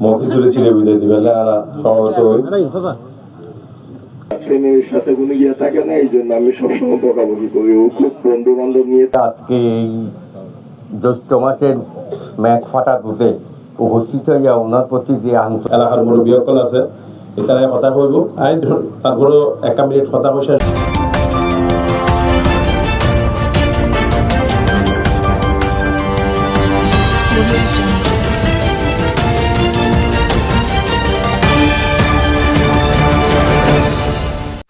মফিজুরে ছিল বিদায় দিবে ফ্যামিলির সাথে কোনো গিয়ে থাকে না, এই জন্য আমি সবসময় বকাবকি করি। ও খুব বন্ধু বান্ধব নিয়ে আজকে এই জ্যৈষ্ঠ মাসের মেঘ ফাটা দুধে উপস্থিত হইয়া ওনার প্রতি যে এলাকার মুরব্বী সকল আছে এখানে কথা কইব তারপরে 1 মিনিট কথা কইছে।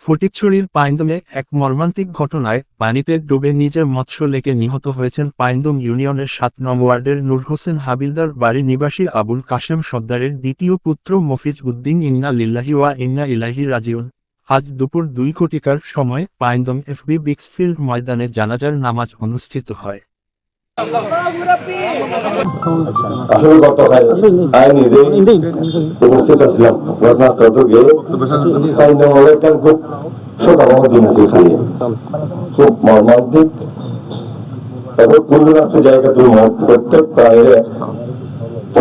ফটিকছড়ির পাইন্দমে এক মর্মান্তিক ঘটনায় পানিতে ডুবে নিজের মৎস্য লেকে নিহত হয়েছেন পাইন্দম ইউনিয়নের 7 নং ওয়ার্ডের নূর হোসেন হাবিলদার বাড়ি নিবাসী আবুল কাশেম সর্দারের দ্বিতীয় পুত্র মফিজ উদ্দিন। ইন্না লিল্লাহি ওয়া ইন্না ইলাইহি রাজিউন। আজ দুপুর 2 কোটিকার সময় পাইন্দম এফবি বিক্সফিল্ড ময়দানে জানাজার নামাজ অনুষ্ঠিত হয়। আসলে গত আইনি উপস্থিত ছিলাম ঘটনাস্থল থেকে খুব ছোটাবহ দিন সেখানে খুব মর্মান্তিক এবং পূর্ণরাষ্ট্র জায়গা তুমি প্রত্যেক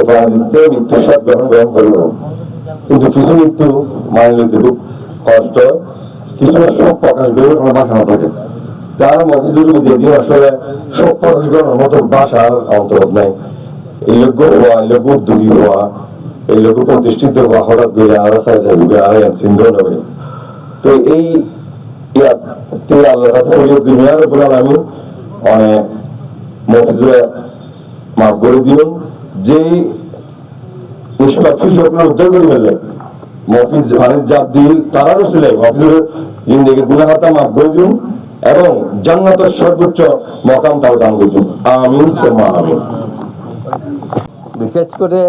প্রাণীতে মৃত্যুর স্বাদ গ্রহণ করিব, কিন্তু কিছু মৃত্যু মানে নিতে খুব কষ্ট, কিছু সব প্রকাশ করে কোনো ভাষা না থাকে। তার মফিজুর যদি আসলে সব প্রকাশ করার মতো ভাষার অন্তর নাই। এই লোক হওয়া, এই লোক উদ্যোগী হওয়া, এই লোক প্রতিষ্ঠিত হওয়া হঠাৎ করে আরো চিন্তা নেবে। তো এই আল্লাহ কাছে দুনিয়ার উপর আমি অনেক মফিজুরে মাফ করে দিল যে নিষ্পাপ শিশুগুলো উদ্ধার করে ফেললেন। মফিজ মানে জাত দিয়ে তারারও ছিল মফিজুরের জিন্দেগি গুনাহাতা মাফ করে দিন এবং জান্নাতের সর্বোচ্চ মকাম তাও দান করে দিন। আমিন সুম্মা আমিন। বিশেষ করে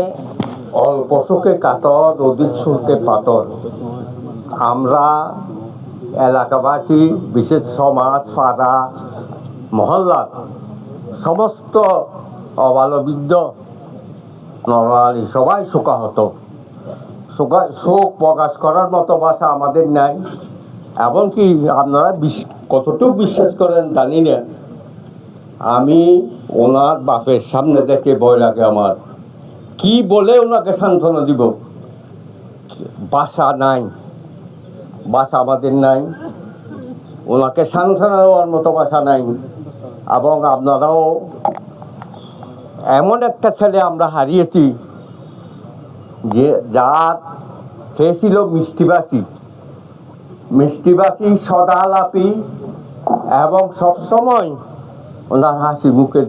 অল্প সুখে কাতর অধিক সুখে পাতর। আমরা এলাকাবাসী, বিশেষ সমাজ, পাড়া, মহল্লার সমস্ত অবালবৃদ্ধ নরনারী সবাই শোকাহত। শোক প্রকাশ করার মতো ভাষা আমাদের নাই। এমনকি আপনারা কতটুকু বিশ্বাস করেন জানি না, আমি ওনার বাপের সামনে দেখে ভয় লাগে আমার। কি বলে ওনাকে সান্ত্বনা দিব? ভাষা নাই, ভাষা আমাদের নাই, ওনাকে সান্ত্বনা দেওয়ার মতো ভাষা নাই। এবং আপনারাও এমন একটা ছেলে আমরা হারিয়েছি যে যার সে ছিল মিষ্টিবাসী, সদালাপি এবং সবসময় ওনার হাসি মুখের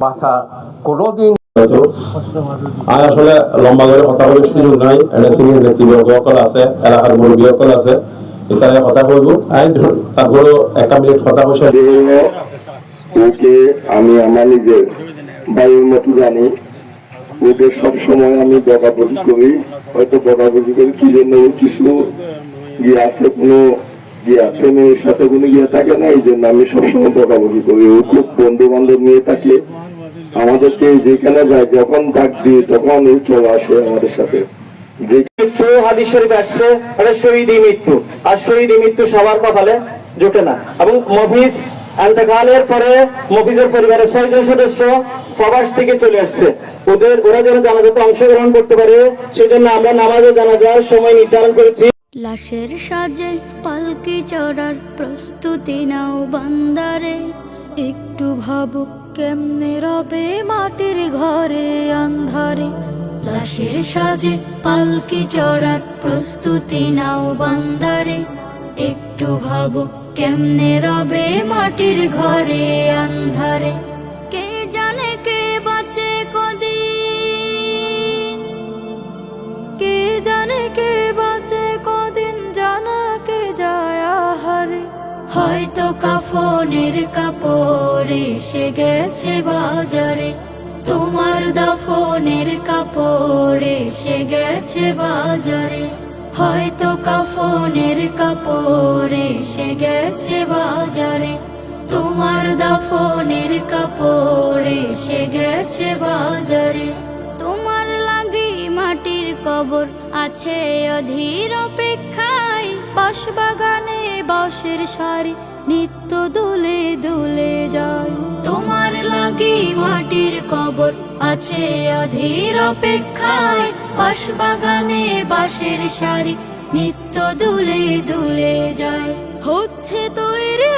ভাষা কোনোদিন। আসলে লম্বা করে কথা বলে সুযোগ নাই, ব্যক্তিবর্গ সকল আছে, এলাকার মুরব্বী সকল আছে, এখানে কথা বলবো। তারপরে 1 মিনিট কথা বসে ওকে আমি আমার নিজের বাড়ির মতো জানি। ওকে সবসময় আমি বকাবকি করি, হয়তো বকাবকি করি কি জন্য কিছু গিয়ে আছে, কোনো ফ্যামিলির সাথে কোনো গিয়ে থাকে না, এই জন্য আমি সবসময় বকাবকি করি। ও খুব বন্ধু বান্ধব নিয়ে থাকে, আমাদেরকে যেখানে যায় যখন ডাক দিই তখন ও চলে আসে আমাদের সাথে। হাদিস শরীফে আসছে এটা শহীদি মৃত্যু, আর শহীদি মৃত্যু সবার কপালে জোটে না। এবং মফিজ এতেকালের পরে মফিজের পরিবারের 6 জন সদস্য প্রবাস থেকে চলে আসছে। ওরা যেন জানাজাতে অংশগ্রহণ করতে পারে সেজন্য আমরা নামাজে জানাজার সময় নির্ধারণ করেছি। লাশের সাজে পালকি চড়ার প্রস্তুতি নাও বান্দারে, একটু ভাবো কেমনে রবে মাটির ঘরে আন্ধারে। লাশের সাজে পালকি চড়ার প্রস্তুতি নাও বান্দারে, একটু ভাবো কেমনে রবে মাটির ঘরে আন্ধারে। কে জানে কে বাঁচে কদিন, কে জানে কে বাঁচে কদিন, জানা কে যায় আহারে। হয়তো কাফনের কাপড় এসে গেছে বাজারে, তোমার দাফনের কাপড় এসে গেছে বাজারে। হয়তো কাফনের কাপড় এসে গেছে বাজারে, তোমার দাফনের কাপড় এসে গেছে বাজারে। তোমার লাগি মাটির কবর আছে অধীর অপেক্ষায়, বাঁশবাগানে বাঁশের সারি নিত্য দুলে দুলে যায়। তোমার লাগি সোহাগী মাটির কবর আছে অধীর অপেক্ষায়, বাঁশবাগানে বাঁশের সারি নিত্য দুলে দুলে যায়। হচ্ছে তৈরি